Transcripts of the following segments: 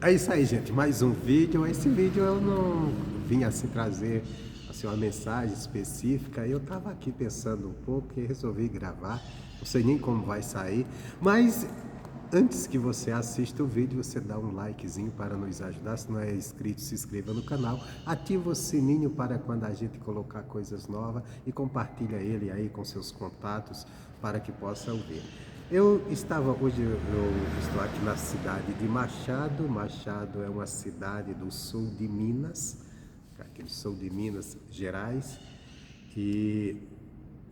É isso aí, gente. Mais um vídeo. Esse vídeo eu não vim assim trazer assim, uma mensagem específica. Eu estava aqui pensando um pouco e resolvi gravar. Não sei nem como vai sair, mas antes que você assista o vídeo, você dá um likezinho para nos ajudar. Se não é inscrito, se inscreva no canal, ativa o sininho para quando a gente colocar coisas novas e compartilha ele aí com seus contatos para que possam ver. Hoje eu estou aqui na cidade de Machado. Machado é uma cidade do sul de Minas, aqui do sul de Minas Gerais. E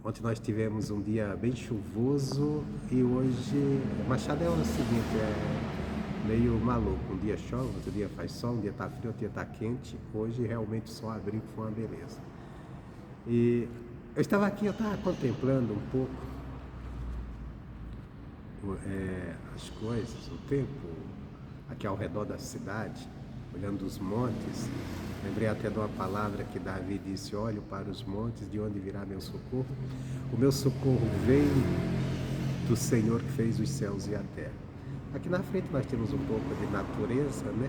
ontem nós tivemos um dia bem chuvoso e hoje Machado é o seguinte, é meio maluco. Um dia chove, outro dia faz sol, um dia tá frio, outro dia tá quente. Hoje realmente o sol abriu, foi uma beleza. E eu estava aqui, eu estava contemplando um pouco as coisas, o tempo aqui ao redor da cidade, olhando os montes. Lembrei até de uma palavra que Davi disse: olho para os montes, de onde virá meu socorro? O meu socorro vem do Senhor que fez os céus e a terra. Aqui na frente nós temos um pouco de natureza, né?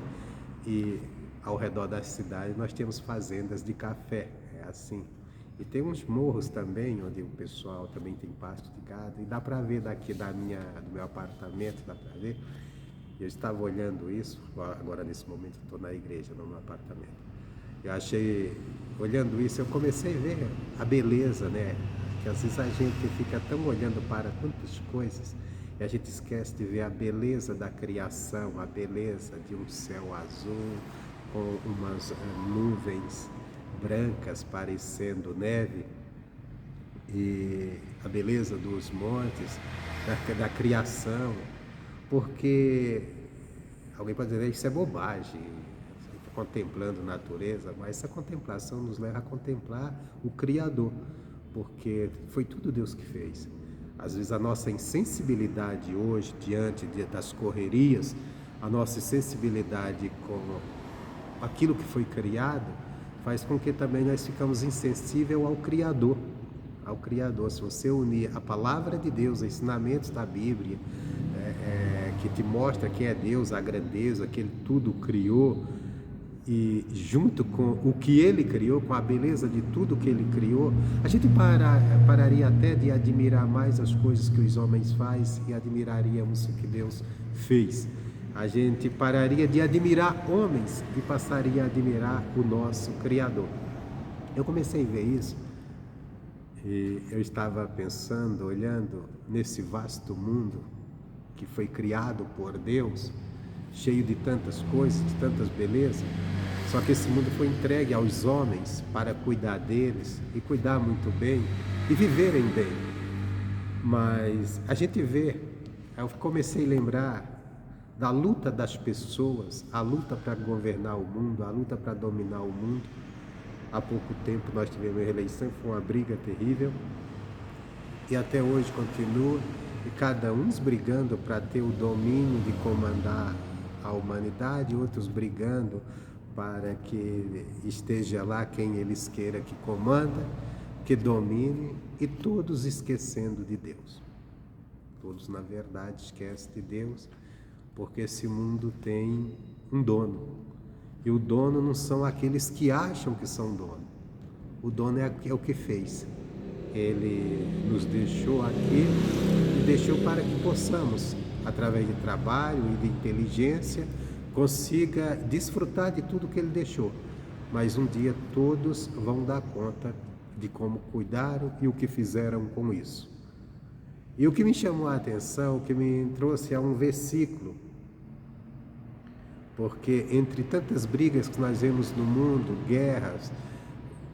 E ao redor da cidade nós temos fazendas de café, é assim. E tem uns morros também, onde o pessoal também tem pasto de gado. E dá para ver daqui do meu apartamento, dá para ver. Eu estava olhando isso, agora nesse momento eu estou na igreja, não no apartamento. Olhando isso, eu comecei a ver a beleza, né? Que às vezes a gente fica tão olhando para tantas coisas e a gente esquece de ver a beleza da criação, a beleza de um céu azul com umas nuvens brancas parecendo neve, e a beleza dos montes, da criação. Porque alguém pode dizer: isso é bobagem, você está contemplando a natureza, mas essa contemplação nos leva a contemplar o Criador, porque foi tudo Deus que fez. Às vezes a nossa insensibilidade hoje, diante das correrias, a nossa insensibilidade com aquilo que foi criado, faz com que também nós ficamos insensíveis ao Criador. Ao Criador. Se você unir a palavra de Deus, os ensinamentos da Bíblia, que te mostra quem é Deus, a grandeza, que Ele tudo criou, e junto com o que Ele criou, com a beleza de tudo que Ele criou, a gente pararia até de admirar mais as coisas que os homens fazem e admiraríamos o que Deus fez. A gente pararia de admirar homens e passaria a admirar o nosso Criador. Eu comecei a ver isso e eu estava pensando, olhando nesse vasto mundo que foi criado por Deus, cheio de tantas coisas, de tantas belezas. Só que esse mundo foi entregue aos homens para cuidar deles e cuidar muito bem e viverem bem. Mas a gente vê, eu comecei a lembrar da luta das pessoas, a luta para governar o mundo, a luta para dominar o mundo. Há pouco tempo nós tivemos uma eleição, foi uma briga terrível, e até hoje continua, e cada um brigando para ter o domínio de comandar a humanidade, outros brigando para que esteja lá quem eles queiram que comanda, que domine, e todos esquecendo de Deus. Todos, na verdade, esquecem de Deus, porque esse mundo tem um dono. E o dono não são aqueles que acham que são dono. O dono é o que fez. Ele nos deixou aqui e deixou para que possamos, através de trabalho e de inteligência, consiga desfrutar de tudo que Ele deixou. Mas um dia todos vão dar conta de como cuidaram e o que fizeram com isso. E o que me chamou a atenção, o que me trouxe a um versículo, porque entre tantas brigas que nós vemos no mundo, guerras,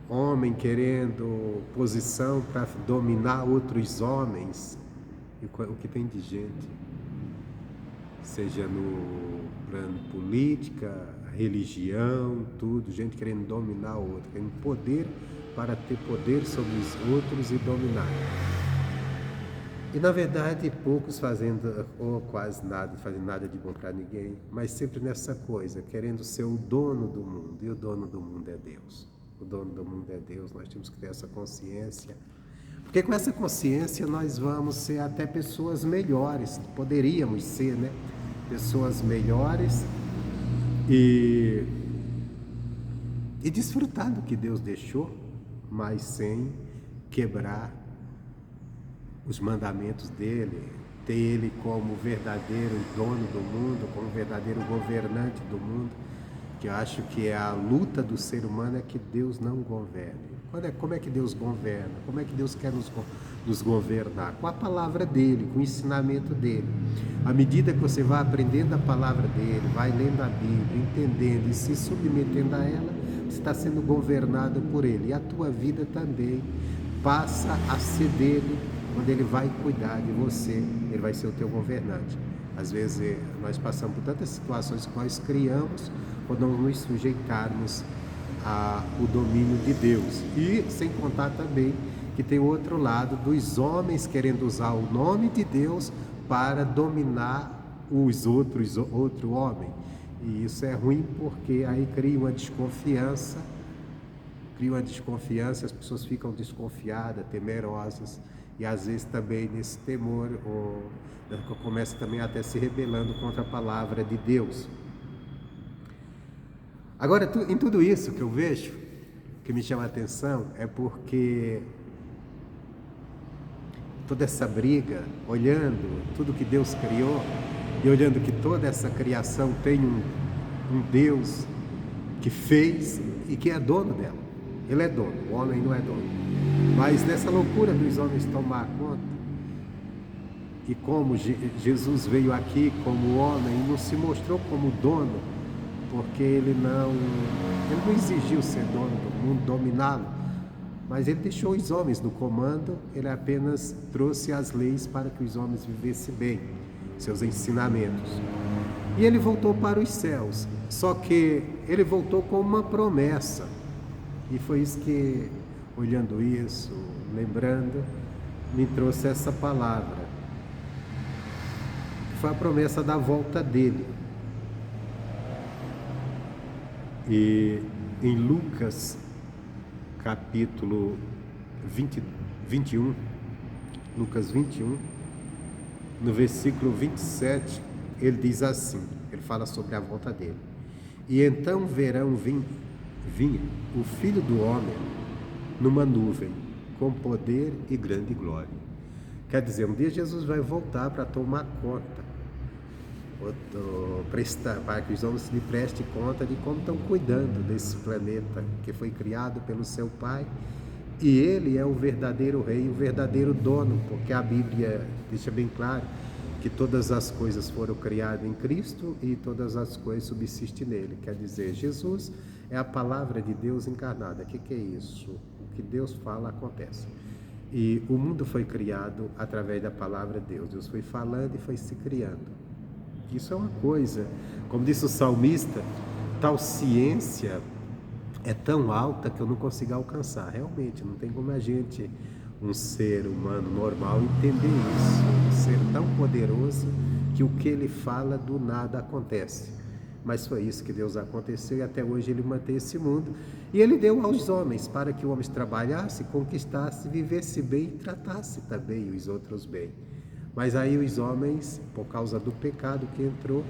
homem querendo posição para dominar outros homens, e o que tem de gente, seja no plano política, religião, tudo, gente querendo dominar o outro, querendo poder para ter poder sobre os outros e dominar. E na verdade poucos fazendo, ou quase nada, fazendo nada de bom para ninguém, mas sempre nessa coisa, querendo ser o dono do mundo, e o dono do mundo é Deus. O dono do mundo é Deus, nós temos que ter essa consciência, porque com essa consciência nós vamos ser até pessoas melhores, poderíamos ser, né? Pessoas melhores e desfrutar do que Deus deixou, mas sem quebrar os mandamentos dele, ter ele como verdadeiro dono do mundo, como verdadeiro governante do mundo, que eu acho que é a luta do ser humano, é que Deus não governe. Como é que Deus governa? Como é que Deus quer nos governar? Com a palavra dele, com o ensinamento dele. À medida que você vai aprendendo a palavra dele, vai lendo a Bíblia, entendendo e se submetendo a ela, você está sendo governado por ele. E a tua vida também passa a ser dele, quando ele vai cuidar de você, ele vai ser o teu governante. Às vezes nós passamos por tantas situações que nós criamos por não nos sujeitarmos ao domínio de Deus. E sem contar também que tem o outro lado dos homens querendo usar o nome de Deus para dominar outro homem. E isso é ruim, porque aí cria uma desconfiança, as pessoas ficam desconfiadas, temerosas, e às vezes também nesse temor começa também até se rebelando contra a palavra de Deus. Agora, em tudo isso que eu vejo, que me chama a atenção, é porque toda essa briga, olhando tudo que Deus criou, e olhando que toda essa criação tem um Deus que fez e que é dono dela. Ele é dono, o homem não é dono. Mas nessa loucura dos homens tomar conta, e como Jesus veio aqui como homem e não se mostrou como dono, porque ele não exigiu ser dono do mundo, dominá-lo, mas ele deixou os homens no comando, ele apenas trouxe as leis para que os homens vivessem bem, seus ensinamentos. E ele voltou para os céus, só que ele voltou com uma promessa, e foi isso que, olhando isso, lembrando, me trouxe essa palavra, que foi a promessa da volta dele. E em Lucas, capítulo 21, Lucas 21, no versículo 27, ele diz assim, ele fala sobre a volta dele. E então verão vir o Filho do Homem numa nuvem, com poder e grande glória. Quer dizer, um dia Jesus vai voltar para tomar conta, para que os homens lhe prestem conta de como estão cuidando desse planeta que foi criado pelo seu Pai, e ele é o verdadeiro rei, o verdadeiro dono, porque a Bíblia deixa bem claro que todas as coisas foram criadas em Cristo e todas as coisas subsistem nele. Quer dizer, Jesus é a palavra de Deus encarnada. O que é isso? O que Deus fala acontece. E o mundo foi criado através da palavra de Deus. Deus foi falando e foi se criando. Isso é uma coisa, como disse o salmista, tal ciência é tão alta que eu não consigo alcançar. Realmente, não tem como a gente, um ser humano normal, entender isso. Um ser tão poderoso que o que ele fala do nada acontece. Mas foi isso que Deus aconteceu, e até hoje ele mantém esse mundo. E ele deu aos homens para que os homens trabalhassem, conquistassem, vivessem bem e tratassem também os outros bem. Mas aí os homens, por causa do pecado que entrou,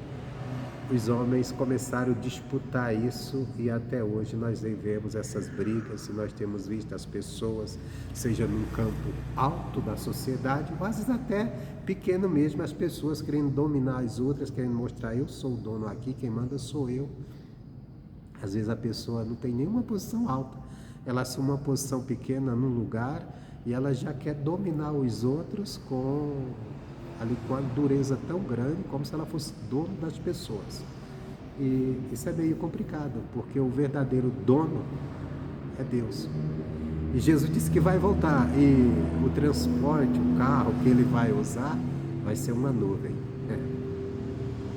os homens começaram a disputar isso, e até hoje nós vemos essas brigas, e nós temos visto as pessoas, seja num campo alto da sociedade, ou às vezes até pequeno mesmo, as pessoas querendo dominar as outras, querendo mostrar, eu sou o dono aqui, quem manda sou eu. Às vezes a pessoa não tem nenhuma posição alta, ela assume uma posição pequena num lugar, e ela já quer dominar os outros com uma dureza tão grande, como se ela fosse dono das pessoas. E isso é meio complicado, porque o verdadeiro dono é Deus. E Jesus disse que vai voltar, e o transporte, o carro que ele vai usar, vai ser uma nuvem.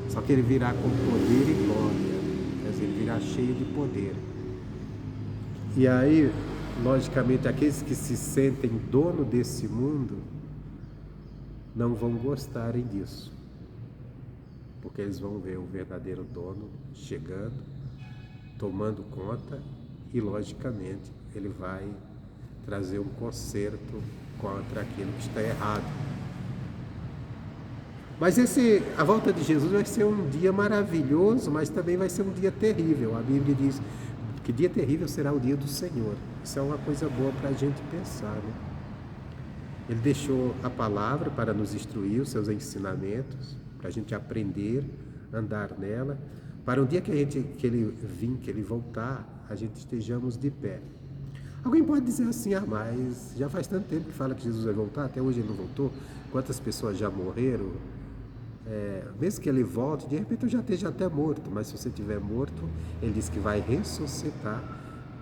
Só que ele virá com poder e glória, quer dizer, ele virá cheio de poder. E aí, logicamente, aqueles que se sentem dono desse mundo não vão gostarem disso, porque eles vão ver o verdadeiro dono chegando, tomando conta, e logicamente ele vai trazer um conserto contra aquilo que está errado. Mas a volta de Jesus vai ser um dia maravilhoso, mas também vai ser um dia terrível. A Bíblia diz que dia terrível será o dia do Senhor. Isso é uma coisa boa para a gente pensar, né? Ele deixou a palavra para nos instruir, os seus ensinamentos, para a gente aprender, andar nela, para um dia que ele voltar, a gente estejamos de pé. Alguém pode dizer assim, mas já faz tanto tempo que fala que Jesus vai voltar, até hoje ele não voltou, quantas pessoas já morreram? Mesmo que ele volte, de repente eu já esteja até morto, mas se você estiver morto, ele diz que vai ressuscitar,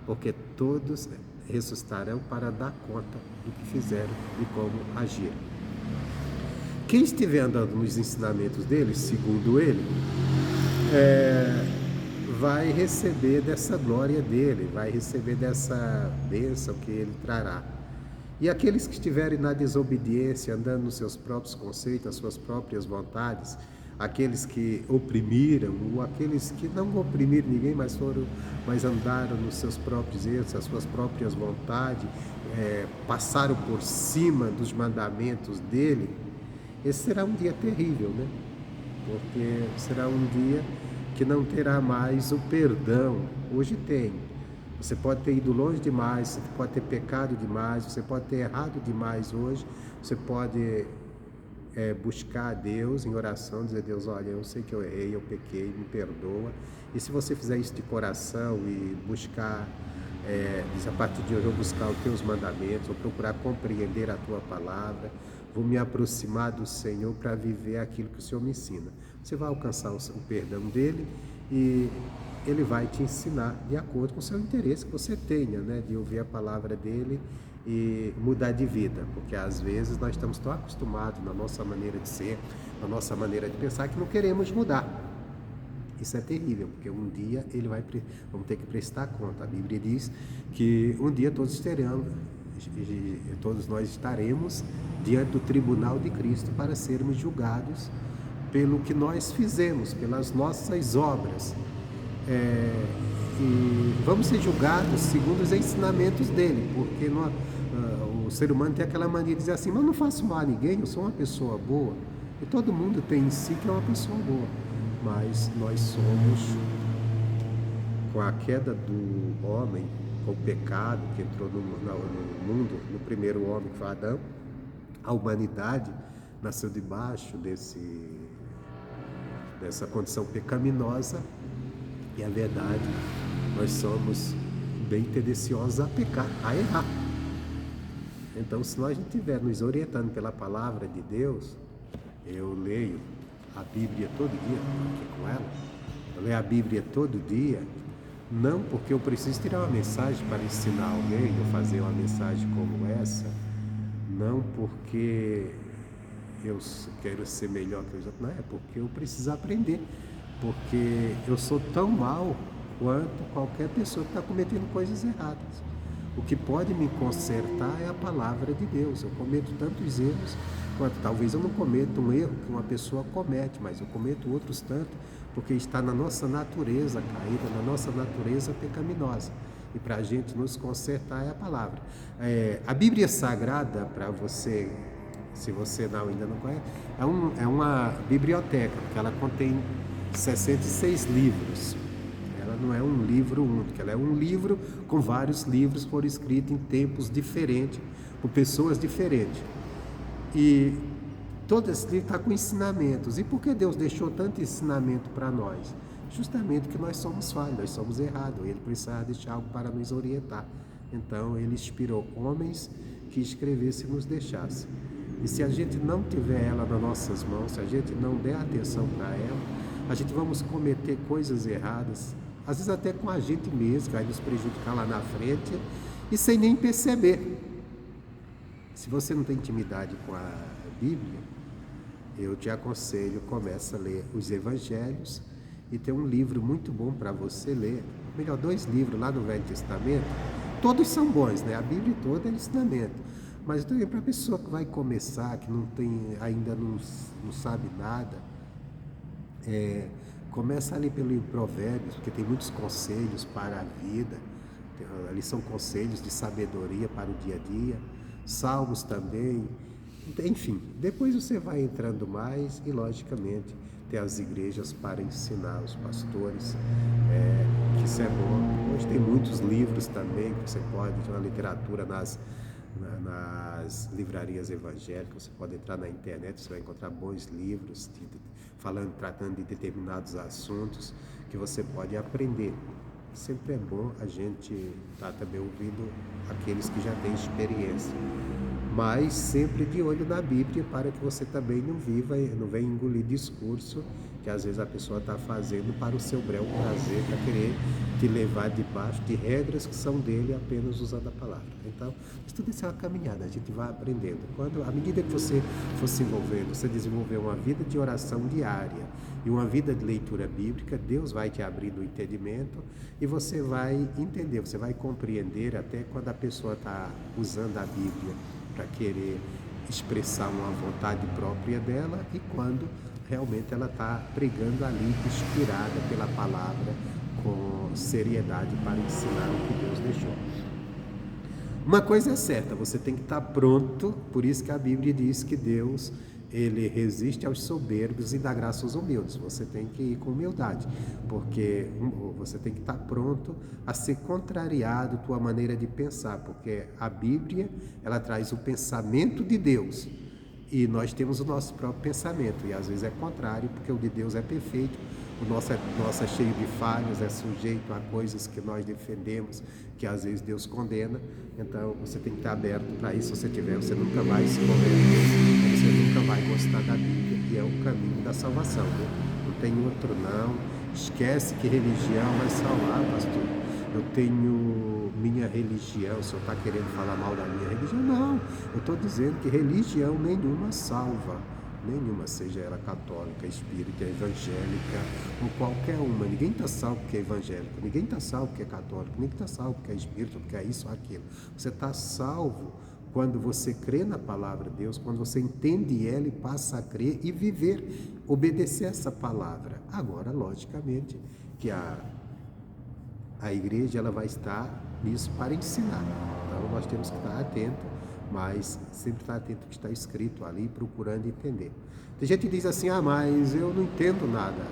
porque todos ressuscitarão para dar conta do que fizeram e como agiram. Quem estiver andando nos ensinamentos dele, segundo ele, vai receber dessa glória dele, vai receber dessa bênção que ele trará. E aqueles que estiverem na desobediência, andando nos seus próprios conceitos, nas suas próprias vontades, aqueles que oprimiram, ou aqueles que não oprimiram ninguém, mas andaram nos seus próprios erros, as suas próprias vontades, passaram por cima dos mandamentos dele, esse será um dia terrível, né? Porque será um dia que não terá mais o perdão. Hoje tem. Você pode ter ido longe demais, você pode ter pecado demais, você pode ter errado demais hoje, você pode buscar a Deus em oração, dizer: Deus, olha, eu sei que eu errei, eu pequei, me perdoa. E se você fizer isso de coração e buscar, diz, a partir de hoje eu vou buscar os teus mandamentos, vou procurar compreender a tua palavra, vou me aproximar do Senhor para viver aquilo que o Senhor me ensina. Você vai alcançar o perdão dele e ele vai te ensinar de acordo com o seu interesse que você tenha, né, de ouvir a palavra dele e mudar de vida, porque às vezes nós estamos tão acostumados na nossa maneira de ser, na nossa maneira de pensar, que não queremos mudar. Isso é terrível, porque um dia vamos ter que prestar conta. A Bíblia diz que um dia todos nós estaremos diante do tribunal de Cristo para sermos julgados pelo que nós fizemos, pelas nossas obras. E vamos ser julgados segundo os ensinamentos dele, porque o ser humano tem aquela mania de dizer assim: mas eu não faço mal a ninguém, eu sou uma pessoa boa. E todo mundo tem em si que é uma pessoa boa, mas nós somos, com a queda do homem, com o pecado que entrou no mundo, no primeiro homem, que foi Adão, a humanidade nasceu debaixo dessa condição pecaminosa. E a verdade, nós somos bem tendenciosos a pecar, a errar. Então, se nós não estivermos nos orientando pela palavra de Deus, eu leio a Bíblia todo dia, aqui com ela, eu leio a Bíblia todo dia, não porque eu preciso tirar uma mensagem para ensinar alguém, ou fazer uma mensagem como essa, não porque eu quero ser melhor que os outros, não, é porque eu preciso aprender. Porque eu sou tão mal quanto qualquer pessoa que está cometendo coisas erradas. O que pode me consertar é a palavra de Deus. Eu cometo tantos erros quanto talvez eu não cometa um erro que uma pessoa comete, mas eu cometo outros tantos, porque está na nossa natureza caída, na nossa natureza pecaminosa. E para a gente nos consertar é a palavra. A Bíblia Sagrada, para você, se você ainda não conhece, é uma biblioteca, porque ela contém 66 livros. Ela não é um livro único, ela é um livro com vários livros que foram escritos em tempos diferentes, por pessoas diferentes. E todo esse livro está com ensinamentos. E por que Deus deixou tanto ensinamento para nós? Justamente porque nós somos falhos, nós somos errados. Ele precisava deixar algo para nos orientar. Então ele inspirou homens que escrevessem e nos deixassem. E se a gente não tiver ela nas nossas mãos, se a gente não der atenção para ela, a gente vamos cometer coisas erradas, às vezes até com a gente mesmo, que vai nos prejudicar lá na frente, e sem nem perceber. Se você não tem intimidade com a Bíblia, eu te aconselho, começa a ler os Evangelhos, e tem um livro muito bom para você ler, melhor, 2 livros lá no Velho Testamento, todos são bons, né? A Bíblia toda é ensinamento, mas também para a pessoa que vai começar, que ainda não sabe nada, começa ali pelo Provérbios, porque tem muitos conselhos para a vida, ali são conselhos de sabedoria para o dia a dia. Salmos também, Enfim, depois você vai entrando mais e, logicamente, tem as igrejas para ensinar os pastores, que isso é bom. Hoje tem muitos livros também que você pode, ter uma literatura nas livrarias evangélicas, você pode entrar na internet, você vai encontrar bons livros tratando de determinados assuntos que você pode aprender. Sempre é bom a gente estar também ouvindo aqueles que já têm experiência, mas sempre de olho na Bíblia para que você também não venha engolir discurso que às vezes a pessoa está fazendo para o seu bel prazer, para querer te levar debaixo de regras que são dele apenas usando a palavra. Então, tudo isso é uma caminhada, a gente vai aprendendo. À medida que você for se envolvendo, você desenvolver uma vida de oração diária e uma vida de leitura bíblica, Deus vai te abrir o entendimento e você vai entender, você vai compreender até quando a pessoa está usando a Bíblia para querer expressar uma vontade própria dela e quando realmente ela está pregando ali, inspirada pela palavra, com seriedade para ensinar o que Deus deixou. Uma coisa é certa, você tem que estar pronto, por isso que a Bíblia diz que Deus, ele resiste aos soberbos e dá graça aos humildes. Você tem que ir com humildade, porque você tem que estar pronto a ser contrariado tua maneira de pensar, porque a Bíblia, ela traz o pensamento de Deus e nós temos o nosso próprio pensamento, e às vezes é contrário, porque o de Deus é perfeito, o nosso é cheio de falhas, é sujeito a coisas que nós defendemos, que às vezes Deus condena. Então você tem que estar aberto para isso. Se você tiver, você nunca vai se converter, você nunca vai gostar da Bíblia, e é o caminho da salvação, né? Não tem outro não. Esquece que religião vai salvar, pastor. Eu tenho minha religião, o senhor está querendo falar mal da minha religião? Não, eu estou dizendo que religião nenhuma salva, nenhuma, seja ela católica, espírita, evangélica ou qualquer uma. Ninguém está salvo porque é evangélico, ninguém está salvo porque é católico, ninguém está salvo porque é espírita, porque é isso ou aquilo. Você está salvo quando você crê na palavra de Deus, quando você entende ela e passa a crer e viver, obedecer essa palavra. Agora, logicamente, que a igreja, ela vai estar nisso para ensinar. Então nós temos que estar atento, mas sempre estar atento ao que está escrito ali, procurando entender. Tem gente que diz assim, mas eu não entendo nada.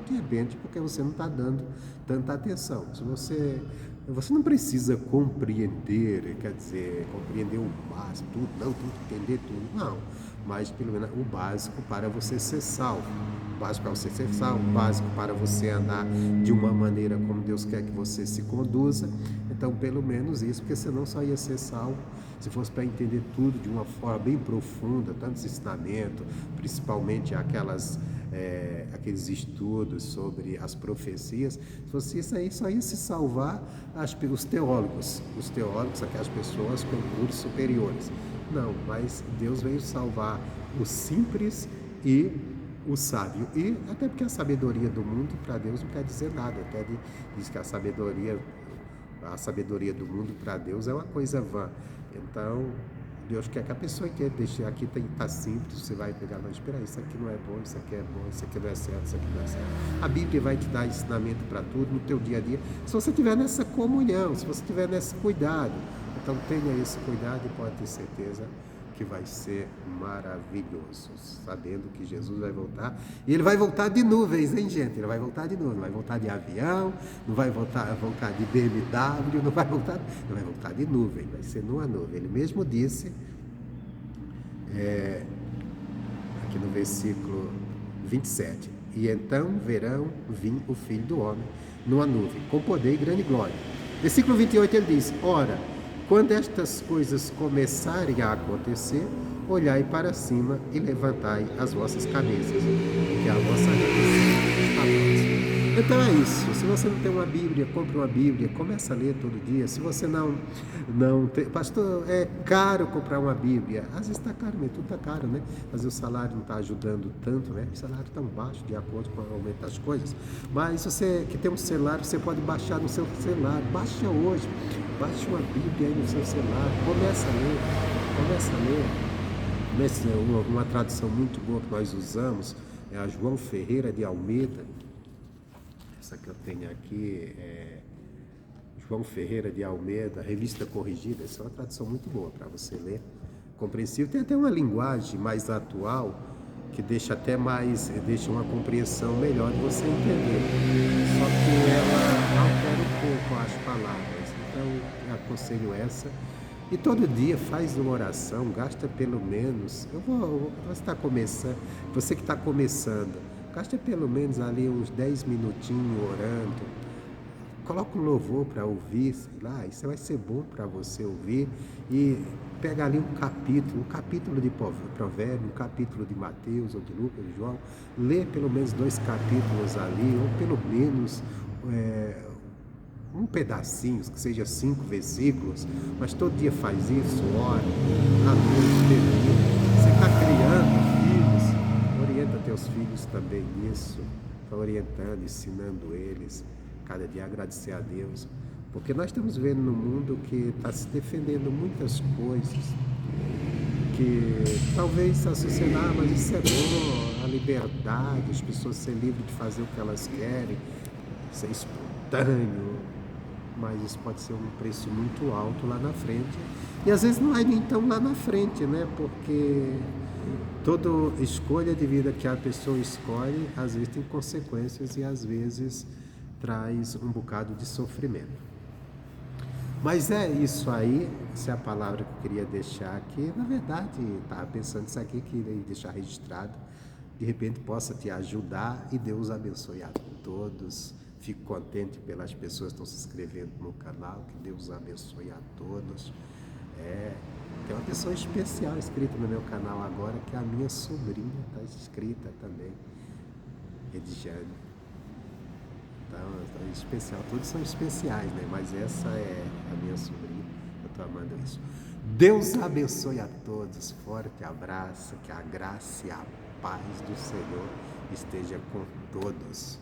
De repente, porque você não está dando tanta atenção. Se você não precisa compreender, quer dizer, compreender o básico, tudo, não, tem que entender tudo, não. Mas pelo menos o básico para você ser salvo. O básico para você ser salvo, o básico para você andar de uma maneira como Deus quer que você se conduza. Então, pelo menos isso, porque senão só ia ser salvo se fosse para entender tudo de uma forma bem profunda, tantos ensinamentos, principalmente aqueles estudos sobre as profecias. Se fosse isso aí, só ia se salvar os teólogos, aquelas pessoas com cursos superiores. Não, mas Deus veio salvar o simples e o sábio. E até porque a sabedoria do mundo para Deus não quer dizer nada. Até diz que a sabedoria do mundo para Deus é uma coisa vã. Então, Deus quer que a pessoa entenda, deixa aqui tá simples, você vai pegar, não, espera, isso aqui não é bom, isso aqui é bom, isso aqui não é certo, isso aqui não é certo. A Bíblia vai te dar ensinamento para tudo no teu dia a dia, se você tiver nessa comunhão, se você tiver nesse cuidado. Então tenha esse cuidado e pode ter certeza que vai ser maravilhoso, sabendo que Jesus vai voltar, e ele vai voltar de nuvens, hein, gente? Ele vai voltar de nuvens, não vai voltar de avião, não vai voltar de BMW, ele vai voltar de nuvem, vai ser numa nuvem. Ele mesmo disse, aqui no versículo 27, e então verão vir o Filho do Homem numa nuvem, com poder e grande glória. Versículo 28 ele diz, ora, quando estas coisas começarem a acontecer, olhai para cima e levantai as vossas cabeças, porque a vossa redenção está próxima. Então é isso. Se você não tem uma Bíblia, compre uma Bíblia, comece a ler todo dia. Se você não tem... Pastor, é caro comprar uma Bíblia. Às vezes está caro mesmo, tudo está caro, né? Mas o salário não está ajudando tanto, né? O salário está baixo de acordo com o aumento das coisas. Mas você que tem um celular, você pode baixar no seu celular. Baixa hoje. Baixe uma Bíblia aí no seu celular. Começa a ler. Uma tradução muito boa que nós usamos é a João Ferreira de Almeida. Essa que eu tenho aqui é João Ferreira de Almeida, Revista Corrigida. Essa é uma tradução muito boa para você ler. compreensível. Tem até uma linguagem mais atual que deixa até mais, deixa uma compreensão melhor de você entender. Só que ela altera um pouco as palavras. Então, eu aconselho essa. E todo dia faz uma oração, gasta pelo menos, você que está começando, gasta pelo menos ali uns 10 minutinhos orando. Coloca um louvor para ouvir, sei lá, isso vai ser bom para você ouvir. E pega ali um capítulo de Provérbio, um capítulo de Mateus ou de Lucas, de João, lê pelo menos 2 capítulos ali, ou pelo menos um pedacinho, que seja 5 versículos, mas todo dia faz isso, ora, à noite, termina. Você está criando filhos, orienta teus filhos também nisso, está orientando, ensinando eles, cada dia agradecer a Deus, porque nós estamos vendo no mundo que está se defendendo muitas coisas, que talvez a sociedade, mas isso é bom, a liberdade, as pessoas serem livres de fazer o que elas querem, ser espontâneo, mas isso pode ser um preço muito alto lá na frente. E às vezes não é nem tão lá na frente, né? Porque toda escolha de vida que a pessoa escolhe, às vezes tem consequências e às vezes traz um bocado de sofrimento. Mas é isso aí, essa é a palavra que eu queria deixar aqui. Na verdade, estava pensando isso aqui, queria deixar registrado. De repente possa te ajudar e Deus abençoe a todos. Fico contente pelas pessoas que estão se inscrevendo no canal, que Deus abençoe a todos. Tem uma pessoa especial inscrita no meu canal agora, que é a minha sobrinha, está inscrita também, Edjane. Então, é especial, todos são especiais, né? Mas essa é a minha sobrinha, eu estou amando isso. Deus abençoe a todos, forte abraço, que a graça e a paz do Senhor esteja com todos.